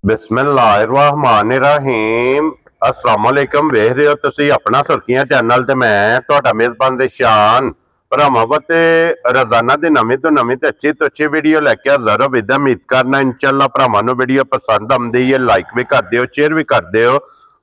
बिस्मिल्लाहिर्रहमानिर्रहीम अस्सलाम वालेकुम। वेख रहे हो तुसी अपना सुर्खियां चैनल ते मैं तुहाडा मेजबान शान भरावां ते रोजाना दी नवीं तो नवीं ते अच्छी वीडियो लैके हाजिर हो। विद उम्मीद करना इंशाअल्लाह भरावां नूं वीडियो पसंद आउंदी है। लाइक भी कर दिओ, शेयर भी कर दिओ।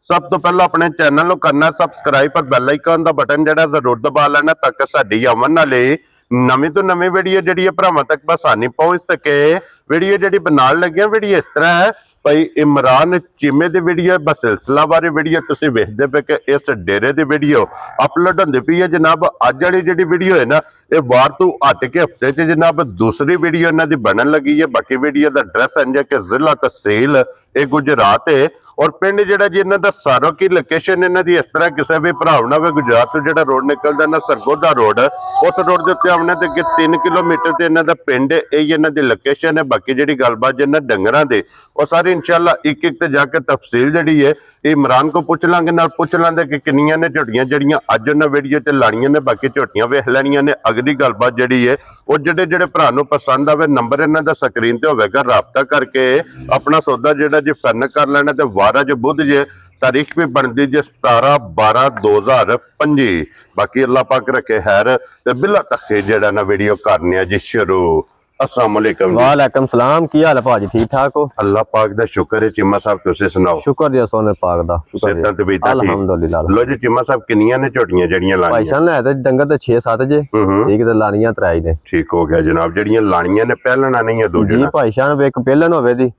सब तो पहला अपने चैनल को करना सबसक्राइब और बेल आइकन का बटन जरा जरूर दबा लेना ताकि साडी आवन वाली नवीं तो नवीं वीडियो जी भरावां तक बसानी पहुंच सके। वीडियो जी बनाने लगे वीडियो इस तरह है भाई इमरान चीमे की वीडियो बस सिलसिला बारे वीडियो तुसीं वेखदे पे कि इस डेरे की वीडियो अपलोड होंदी पई है। जनाब अज वाली जी वीडियो है ना ये बाहर तो हट के हफ्ते च जनाब दूसरी वीडियो इन्हां दी बनन लगी है। बाकी वीडियो का एड्रैस है कि जिला तहसील ये गुजरात है और पिंड जिहड़ा जी इन्हां दा सारो की लोकेशन इन्हां दी इस तरह किसी भी भराव ना गुजरात तो जिहड़ा रोड निकलदा ना सरगोदा रोड उस रोड के उत्ते आउणे ते 3 किलोमीटर ते इन्हां दा पिंड है इन्हां दी लोकेशन है। बाकी जिहड़ी गलबात जिन्हां डंगरां दे और सारी इंशाअल्लाह एक एक ते जाके तफसील जिहड़ी है इमरान को पूछ लांगे नाल पूछ लांगे कि किन्नियां ने झोटियां जिहड़ियां अज उन्हां वीडियो ते लाणियां ने। बाकी झोटियां वेख लैणियां ने। अगली गलबात जिहड़ी है वो जिहड़े जिहड़े भरा नूं पसंद आवे नंबर इन्हां दा स्क्रीन ते होवेगा, राबता करके अपना सौदा जिहड़ा जी फाइनल कर लेना। ते वारा जो बुध जे तारीख भी बनती जे 17/12/2025। बाकी अल्लाह पाक रखे खैर ते बिला तखे जेड़ा ना वीडियो करने जी शुरू। अस्सलाम वालेकुम। वालेकुम सलाम। की हाल है भाजी? ठीक ठाक हो? अल्लाह पाक दा शुक्र है। चिम्मा साहब तुसी सुनाओ? शुक्र जी सोने पाक दा शुक्र जी अल्हम्दुलिल्लाह। लो जी चिम्मा साहब किन्नियां ने झोटियां जड़ियां लाणियां? भाई सन है ते डंगर ते 6-7 जे ठीक ते लाणियां 3 ने। ठीक हो गया जनाब। जड़ियां लाणियां ने पहलना नहीं है दूजना? जी भाई सन एक पहलन होवे दी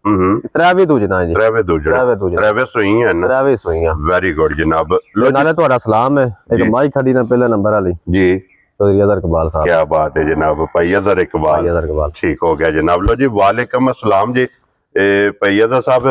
3 भी दूजना जी। 3 दूजना 3 सुईयां ना? 3 सुईयां। वेरी गुड जनाब। लो नाले ਤੁਹਾਡਾ सलाम है। एक माई खड़ी ना पहले नंबर वाली जी चौधरी अजहर इकबाल साहब। क्या बात है जनाब। भाई अजहर इकबाल ठीक हो गया जनाब। लो जी वालेकुम अस्सलाम जी। भाई अजहर साहब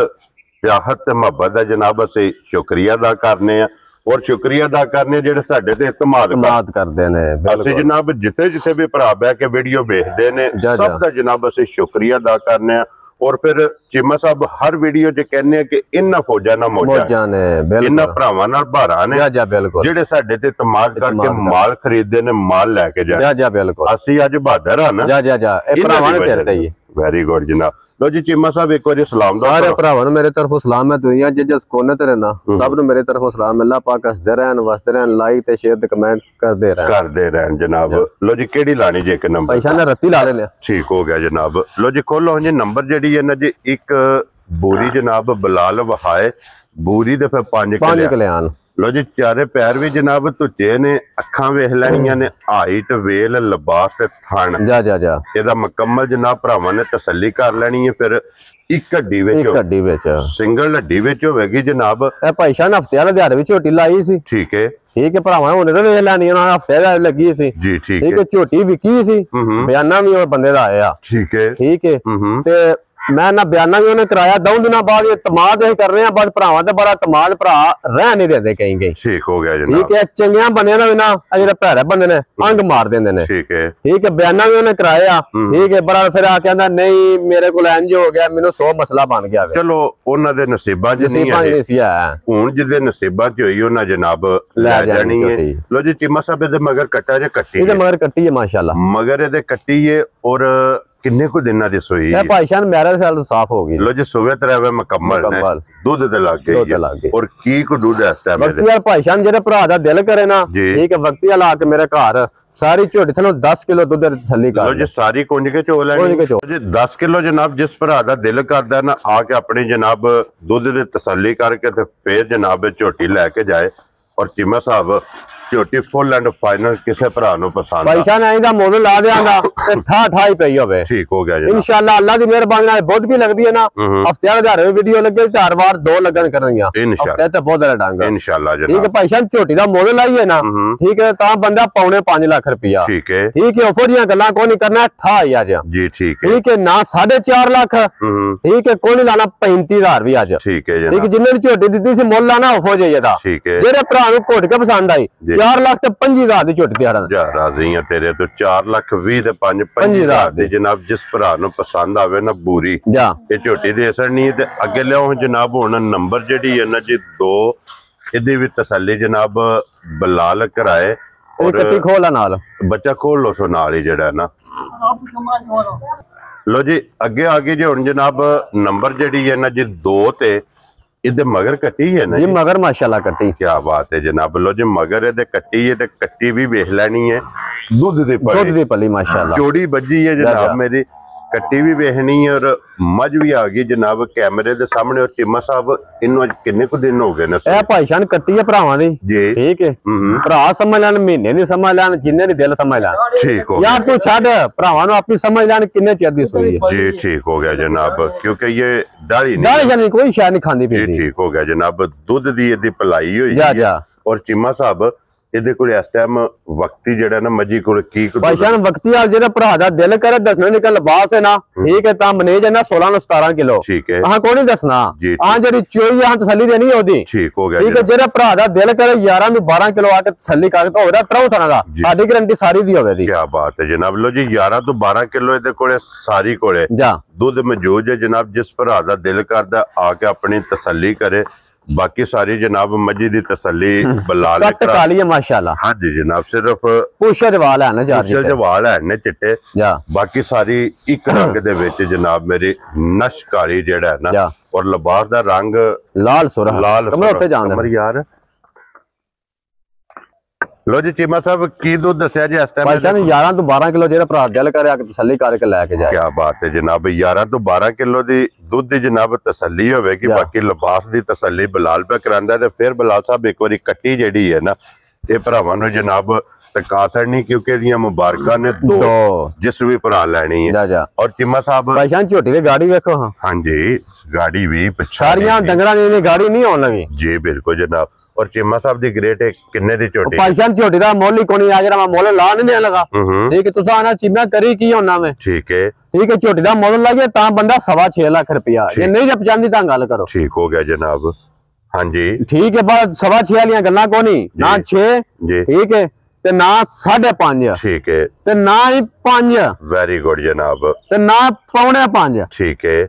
प्याहत ते मोहब्बत है जनाब असीं शुक्रिया अदा करने और शुक्रिया अदा करने जेडे साडे ते इत्तेमाद करदे ने। असीं जनाब जिथे जिथे भी भरा बह के वीडियो वेखदे ने सब दा जनाब असीं शुक्रिया अदा करने और फिर चिम्मा साहब हर वीडियो च कहने कि इन्हां फौजा ना मौजा ने इन्हां भरावां नाल भारा ने जेडे साडे ते इत्तेमाद करके माल खरीददे ने माल लैके जाए। असीं अज बहादुर हां ना। ए भरावां दे सिर ते ही। वेरी गुड जनाब। लो जी चिम्मा साहब एक बार सलाम दो सारे भरावां नूं मेरे तरफों सलाम है। दुनिया जिस कोने ते रहना सब नूं मेरे तरफों सलाम। अल्लाह पाक हसदे रहन वसदे रहन। लाइक ते शेयर ते कमेंट करदे रहन जनाब। लो जी केड़ी लानी जी एक नंबर? पैसा ने रत्ती ला देने। ठीक हो गया जनाब। लो जी खोलो जी नंबर जेडी है ना जी एक बूरी जनाब बलाल वहाए बूरी दे फिर 5 कल्याण। लो जी चारे पैर भी जनाब तुचे ने अखां वेख लैनियां ने हाइट वेल लिबास ते थन एदा मुकम्मल जनाब भरावां ने तसल्ली कर लैनी है। फिर एक हड्डी विच सिंगल हड्डी विच होवेगी जनाब। ए भाई शाह हफ्ते वाले दिहाड़े विच झोटी लाई सी। ठीक है भरावां हुणे ते वेख लैनी है हफ्ते लगी सी जी। ठीक है झोटी विकी सी बयाना भी और बंदे दा आया। ठीक है ते मैं ना बयाना भी उन्हें कराया 2 दिन बाद तमाद कर रहे हैं बस भरावां ते बड़ा तमाद भरा रह नहीं देंदे कहीं। ठीक हो गया जनाब। ठीक है चंगियां बंदे ना भी ना जेडे भैड़े बंदे ने अंग मार देंदे ने। ठीक है बयाना भी उन्हें कराया। ठीक है बड़ा फिर आ कहंदा नहीं मेरे को इंज हो गया मैनू 100 मसला बन गया। चलो उन्हां दे नसीबां च नहीं है हुण जिहदे नसीबां च होई उन्हां जनाब ले जानी है। लो जी चिम्मा साहब दे मगर कट्टा जे कट्टी इहदे मगर कट्टी है माशाल्लाह मगर इहदे कट्टी है और किन्ने को दिना दी सोई है भाई शान मेरा साल साफ हो गई। लो जी सुबह 3 मुकम्मल ने दूध दे लग गई और की को दूध है इस टाइम वक्ती यार भाई शान जेरे भरा दा दिल करे ना ठीक है वक्ती ला के मेरे घर सारी झोटी थलो 10 किलो दूध तसल्ली कर। लो जी सारी कुंज के चो लेनी जी 10 किलो जनाब जिस भरा दा दिल करदा ना आके अपनी जनाब दूध दे तसल्ली करके ते फिर जनाब झोटी लेके जाए। और चिम्मा साहब झोटी फुल एंड फाइनल किसे भरा नूं पसंद पैसा नहीं दा मोल ला देंगा ते ठा ही पई होवे। ठीक हो गया जी इंशाअल्लाह अल्लाह दी मेहरबानी नाल बुध भी लगदी है ना हफ्ते वाले दिहाड़े वीडियो लगे 4 बार 2 लगन करनियां इंशाअल्लाह ते बुध डांग इंशाअल्लाह जनाब। ठीक है पैसा झोटी दा मोल लाइए ना ठीक है ता बंदा पौने 5 लाख रुपया। ठीक है ऑफर दियां गल्लां कोई नहीं करना ठा ही आ जा जी। ठीक है ना 4.5 लाख ठीक है कोई नहीं लाना 35,000 भी आ जा। ठीक है जनाब जिन्ने झोटी दित्ती सी मोल लाना ऑफ हो जाइए दा। ठीक है जेरे भरा नूं घोट के पसंद आई 4 लाख ते 25,000 दी झोटी दिहाड़ा जा राजी है तेरे तो 4 लाख 20 ते 25,000 दी जनाब जिस भरा नूं पसंद आवे ना बूरी जा ये झोटी दे असरनी ते अगे लियाओ जनाब हुण नंबर जेडी है ना जी 2 इहदी भी तसल्ली जनाब बलाल कराए और कट्टी खोला नाल बच्चा खोल लो सो नाल ही जेड़ा ना लो जी अगे आगे जी हुण जनाब नंबर जड़ी है ना जी 2 ते इहदे मगर कट्टी है ना जी मगर माशाल्लाह कट्टी क्या बात है जनाब। लो जी मगर इहदे कट्टी है ते कट्टी भी वेख लैनी है दुध दी पली माशाल्लाह जोड़ी बजी है जनाब मेरी कट्टी भी वेखनी है और मझ भी आ गई जनाब कैमरे दे सामने। और टिम्मा साहब इन्हों किन्ने को दिन हो गए ने ए भाईशान कट्टी है भरावां दी जी ठीक है भरा समझ लैन महीने दी समझ लैन जिन्ने दी दिल समझ लैन ठीक हो यार तू छड़ भरावां नु अपनी समझ लैन किन्ने चिर दी सोई है जी ठीक हो गया जनाब क्योंकि ये दाढ़ी नहीं कोई शायद नहीं खांदी पींदी ठीक हो गया जनाब। दुध दी इहदी पलाई होई जा है और चिम्मा साहब ਇਹਦੇ ਕੋਲ ਇਸ ਟਾਈਮ ਵਕਤੀ ਜਿਹੜਾ ਨਾ ਮੱਜੀ ਕੋਲ ਕੀ ਭਾਈਸ਼ਾਨ ਵਕਤੀ ਆ ਜਿਹੜਾ ਭਰਾ ਦਾ ਦਿਲ ਕਰੇ ਦੱਸਣਾ ਨਿਕਲ ਲਿਬਾਸ ਹੈ ਨਾ ਠੀਕ ਹੈ ਤਾਂ ਮਨੇਜ ਹੈ ਨਾ 16 ਨੂੰ 17 ਕਿਲੋ ਠੀਕ ਹੈ ਆਹ ਕੋਈ ਨਹੀਂ ਦੱਸਣਾ ਆਹ ਜਿਹੜੀ ਚੋਈ ਆ ਤਸੱਲੀ ਦੇਣੀ ਉਹਦੀ ਠੀਕ ਹੋ ਗਿਆ ਠੀਕ ਹੈ ਜਿਹੜਾ ਭਰਾ ਦਾ ਦਿਲ ਕਰੇ 11 ਨੂੰ 12 ਕਿਲੋ ਆ ਕੇ ਤਸੱਲੀ ਕਰਕੇ ਤਾਂ ਉਹਦਾ ਤਰ੍ਹਾਂ ਥਣਾ ਦਾ ਸਾਡੀ ਗਰੰਟੀ ਸਾਰੀ ਦੀ ਹੋਵੇ ਦੀ ਕੀ ਬਾਤ ਹੈ ਜਨਾਬ। ਲੋ ਜੀ 11 ਤੋਂ 12 ਕਿਲੋ ਇਹਦੇ ਕੋਲੇ ਸਾਰੀ ਕੋਲੇ ਜਾ ਦੁੱਧ ਮੌਜੂਦ ਹੈ ਜਨਾਬ। ਜਿਸ ਭਰਾ ਦਾ ਦਿਲ ਕਰਦਾ ਆ ਕੇ ਆਪਣੀ ਤਸੱਲੀ ਕਰੇ बाकी सारी जनाब मजी दी तसल्ली बलाल काली है माशाल्लाह। हाँ जी जनाब सिर्फ पूछे दे वाल है ना चार पूछे वाल है ने चिट्टे बाकी सारी एक रंग दे विच जनाब मेरी नशकारी जेड़ा है ना और लिबास दा रंग लाल सुरख कमर उत्ते जान कमर यार। लो जी चीमा साहब की दूध दसिया जी इस टाइम भाईजान 11 तो 12 किलो जेड़ा भरा दिल करे आके तसल्ली करके लेके जाए। क्या बात है जनाब 11 तो 12 किलो दी दूध दी जनाब तसल्ली होवेगी बाकी लिबास दी तसल्ली बलाल पे करांदा ते फिर बलाल साहब एक बारी कट्टी जेड़ी है ना ये भरावां नु जनाब तकासर नहीं क्योंकि दियां मुबारकां ने दो जिस भी भरा लेनी है। और चिम्मा साहब भाईजान झोटी दी गाड़ी देखो हां जी गाड़ी भी सारियां डंगरां दी गाड़ी नहीं होन लगी जी बिल्कुल जनाब। और चिम्मा साहब दी ग्रेट किन्ने दी झोटी भाईजान झोटी दा मोल ही कोनी आ जरा मैं मोल ला नहीं देन लगा ठीक है तुसा आना चिम्मा करी की होना में ठीक है झोटी दा मोल लागे ता बंदा 6.5 लाख रुपया ये नहीं जब चांदी ता गल करो ठीक हो गया जनाब। हां जी ठीक है बस 6.5 वाली गल्ला कोनी ना 6 ठीक है ते ना 5.5 ठीक है ते ना ही 5 वेरी गुड जनाब ते ना 4.5 ठीक है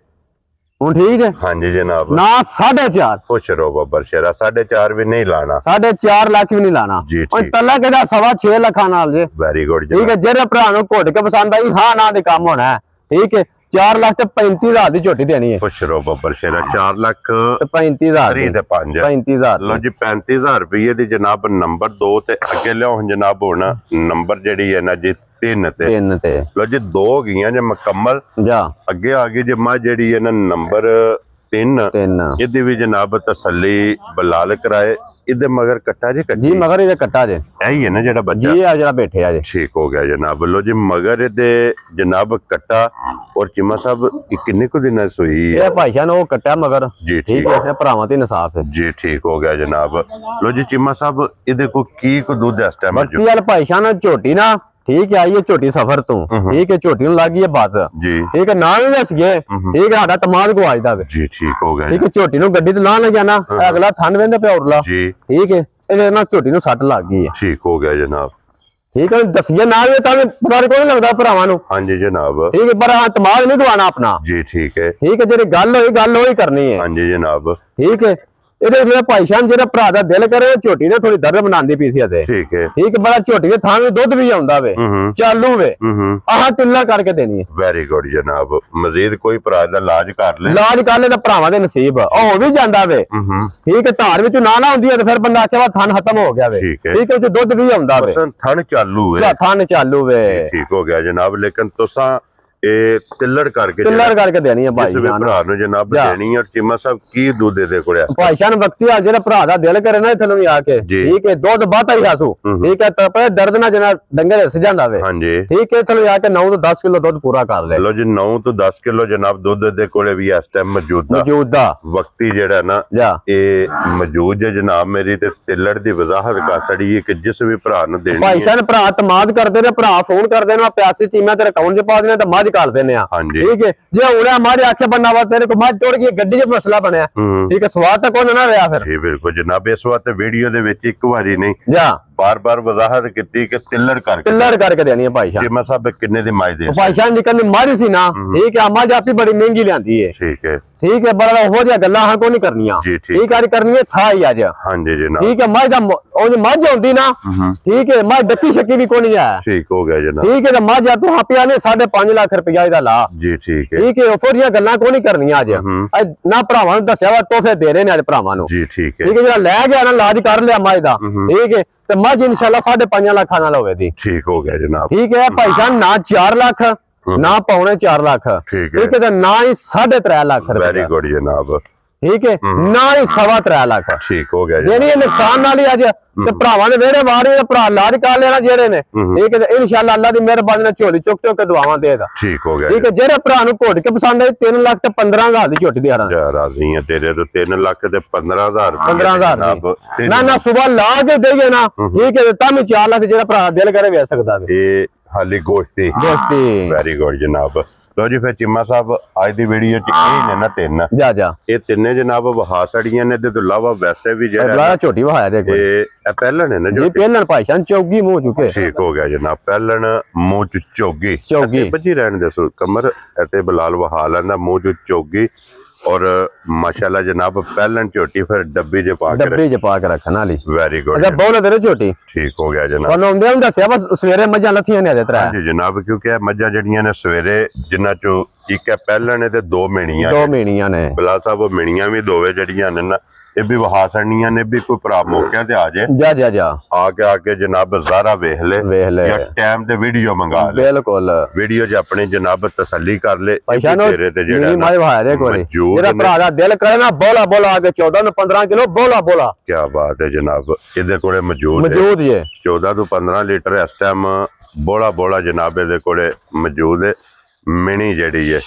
ठीक है हाँ जी जनाब ना 4.5 खुश रहो बब्बर शेरा 4.5 भी नहीं लाना 4.5 लाख भी नहीं लाना जी तला के 6.5 लाख नाल जे वेरी गुड ठीक है जेरे भरा नु घोट के पसंद आई हां ना दे काम होना है ठीक है 4 लाख ते 35,000 दी झोटी देनी है खुश रहो बब्बर शेरा 4 लाख 35,000 ते 5 35,000 लो जी 35,000 रुपये दी जनाब नंबर 2 ते अगे लियो जनाब हुन नंबर जेडी है ना जी 3 ते लो जी 2 हो गईयां जे मुकम्मल जा अगे आ गई जे मां जेडी है ना नंबर 3 इहदी भी जनाब तसल्ली बलाल कराए इधर मगर कट्टा जी मगर इधर कट्टा जे यही है ना जेड़ा बच्चा जी आ जरा बैठे आ ठीक हो गया जनाब। लो जी मगर इधे जनाब कट्टा और चिम्मा साहब किन्ने को दिन सोई है भाईजान वो कट्टा मगर जी ठीक है भरावां ते इंसाफ है जी ठीक हो गया जनाब। लो जी चिम्मा साहब इधे को की को दूध इस टाइम बत्ती वाल भाईजान झोटी ना ठीक है आई झोटी सफर तू ठीक है झोटी लग गई बात जी ठीक है ना भी दस गए ठीक है साडा तमाम को आज दा जी ठीक हो गया ठीक है झोटी नु गड्डी ते ला ना जाना अगला थन वेंदे पे उरला जी ठीक है इहदे ना झोटी नु सट लग गई है ठीक हो गया जनाब। ठीक है दसिए ना भी तां पता कोई लगदा भरावां नु हां जी जनाब ठीक है पर तमाम नहीं गवाना अपना जी ठीक है जेड़ी गल होई करनी है हां जी जनाब ठीक है ਇਹਦੇ ਭਾਈਸ਼ਾਨ ਜਿਹੜਾ ਭਰਾ ਦਾ ਦਿਲ ਕਰੇ ਝੋਟੀ ਨੇ ਥੋੜੀ ਦਰਦ ਬਣਾਉਂਦੀ ਪਈ ਸੀ ਅਤੇ ਠੀਕ ਹੈ ਬੜਾ ਝੋਟੀ ਦੇ ਥਾਂ ਦੁੱਧ ਵੀ ਆਉਂਦਾ ਵੇ ਚਾਲੂ ਵੇ ਆਹ ਤਿੱਲਾ ਕਰਕੇ ਦੇਣੀ ਹੈ ਵੈਰੀ ਗੁੱਡ ਜਨਾਬ। ਮਜ਼ੀਦ ਕੋਈ ਭਰਾ ਦਾ ਇਲਾਜ ਕਰ ਲੈ ਤਾਂ ਭਰਾਵਾਂ ਦੇ ਨਸੀਬ ਹੋ ਵੀ ਜਾਂਦਾ ਵੇ ਠੀਕ ਹੈ ਧਾਰ ਵਿੱਚ ਨਾ ਹੁੰਦੀ ਹੈ ਤੇ ਫਿਰ ਬੰਦਾ ਆਖੇ ਵਾ ਥਣ ਖਤਮ ਹੋ ਗਿਆ ਵੇ ਠੀਕ ਹੈ ਦੁੱਧ ਵੀ ਆਉਂਦਾ ਵੇ ਥਣ ਚਾਲੂ ਵੇ ਠੀਕ ਹੋ ਗਿਆ ਜਨਾਬ। ਲੇਕਿਨ ਤੁਸਾਂ तिल्लड़ करके देनी है भाई जनाब देनी है। और चिम्मा साहब की दूध दे कोड़े भाईशान वक्ती आ जेड़ा भरा दा दिल करे ना इथों भी आके ठीक है दूध बाता ही आसू ठीक है तो दर्द ना जना डंगर हिस जांदा वे हां जी ठीक है इथों आके 9 तो 10 किलो दूध पूरा कर ले। लो जी 9 तो 10 किलो जनाब दूध दे कोड़े भी इस टाइम मौजूदा वक्ती जेड़ा ना ये मौजूद है जनाब मेरी ते तिल्लड़ दी वजाहत कर छड़ी है कि जिस भी भरा नु देनी भाईशान भरा तमाद करदे ने भरा फोन करदे ने प्यासी चीमा तेरे अकाउंट च पा देने ते मज कर देने ठीक है जे उड़े हमारे आखे बनना वा तेरे को मज तोड़ के गड्डी च मसला बनया ठीक है स्वाद तक ना रहा फिर जी बिल्कुल जनाब इस बात वीडियो दे विच एक बारी नहीं जा बार बार वजाहत की कि तिल्लड़ करके देनी है भाई चीमा साहब किन्ने दी माई दे भाई शान निकल मज सी ना ठीक है मज आपी बड़ी महंगी लियांदी है ठीक है बड़ा हो जा गल्ला हां को नहीं करनियां ठीक है करनी है था ही आज हां जी जनाब ठीक है मज ओने मज होंदी ना ठीक है मज डक्की शक्की भी कोनी है ठीक हो गया जनाब ठीक है मज आ तू हां ने 5.5 लाख रुपया इदा ला जी ठीक है ओफरिया गल्ला को नहीं करनियां आज ना भरावां नु दस्या वा तोहफे दे रहे ने आज भरावां नु जी ठीक है जेड़ा ले गया ना इलाज कर लिया मज दा ठीक है तो मज इंशाल्लाह 5.5 लाख नाल होवे दी ठीक हो गया जनाब ठीक है भाई जान ना 4 लाख ना पौने 4 लाख ठीक है तो ना ही 3.5 लाख रुपए वेरी गुड जनाब ठीक है ना ही 3.25 लाख ठीक हो गया यानी ये नुकसान नाल ही अज ते भरावां ने वेड़े वारे भरा इलाज कर लेना जेड़े ने ठीक है इंशाल्लाह अल्लाह दी मेहरबानी नाल झोली चुक चुक के दुआवां देगा ठीक हो गया ठीक है जेड़े भरा नु घोट के पसंद है 3 लाख ते 15,000 दी झोटी दे रहा राजी है तेरे तो 3 लाख ते 15,000 15,000 ना सुबह ला के देगे ना ठीक है तब 4 लाख जेड़ा भरा दिल करे वे सकदा है ये हाली गोश्ती वेरी गुड जनाब लो जी फिर चिम्मा साहब आज दी वीडियो च ये ने ना तीन जा ये तीने जनाब वहा सड़ियां ने ते तो इलावा वैसे भी जेड़ा छोटी वहाया दे ये पहलन है ना जी पहलन भाईशान चौगी मुंह चुके ठीक हो गया जनाब पहलन मुंह च चौगी बची रहने दसो कमर एते बिलाल वहा लेंदा मुंह च चौगी और माशाल्लाह जनाब पहलन झोटी फिर डब्बी च पा के रखना ली वेरी गुड अच्छा बोल तेरे झोटी ठीक हो गया जनाब और नौंदे हम दसया बस सवेरे मज्जां लथियां ने दे त्रै जी जनाब क्योंकि मज्जां जड़ियां ने सवेरे जिन्ना चो एक है पहलन है ते दो मेणियां ने बिलाल साहब मेणियां भी दोवे जड़ियां ने ना ये भी वहा सड़नियां ने भी कोई भरा मौके ते आ जाए जा आके जनाब ज़ारा वेख ले या टाइम ते वीडियो मंगा ले बिल्कुल वीडियो च अपनी जनाब तसल्ली कर ले तेरे ते जेड़ा माय वहा दे कोई जेड़ा भरा दा दिल करे ना बोला आगे 14 to 15 किलो बोला क्या बात है जनाब इदे कोले मौजूद है 14 to 15 लीटर इस टाइम बोला जनाब इदे कोले मौजूद है मिनी जेड़ी है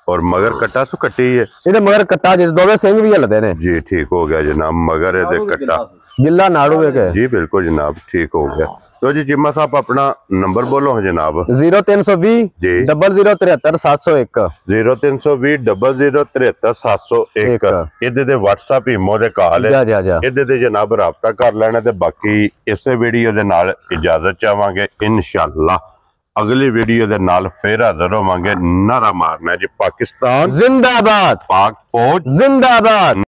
और मगर कट्टा सु कट्टी है इधर मगर कट्टा जिस दोवे सिंह भी हलदे ने जी ठीक हो गया जनाब मगर इधर कट्टा गिल्ला नाड़ू है जी बिल्कुल जनाब ठीक हो गया तो जी चिम्मा साहब अपना नंबर बोलो जनाब 0320 0073 701 0320 0073 701 इधर दे व्हाट्सएप इमो दे कॉल है इधर दे जनाब राब्ता कर लेना ते बाकी इस वीडियो दे नाल इजाजत चाहांगे इंशाअल्लाह अगली वीडियो दे नाल फिर हाजिर होवांगे नारा मारना जी पाकिस्तान जिंदाबाद पाक फौज जिंदाबाद।